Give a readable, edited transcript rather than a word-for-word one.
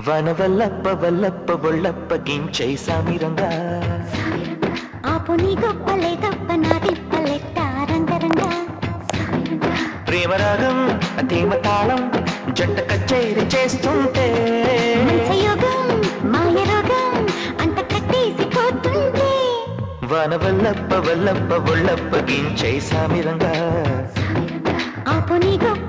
వనవల్లప్ప వల్లప్ప బొళ్ళప్ప గించై సామిరంగా ఆపు నీ గొప్పలే తప్ప నా తిప్పలెట్ట రంగరంగా ప్రేమరాగం ధీమ తాళం జంట కచేరి చేస్తుంటే మంచయోగం మాయ రోగం అంత కట్టేసి పోతుంటే వనవల్లప్ప వల్లప్ప బొళ్ళప్ప గించై సామిరంగా ఆపు నీ గొప్ప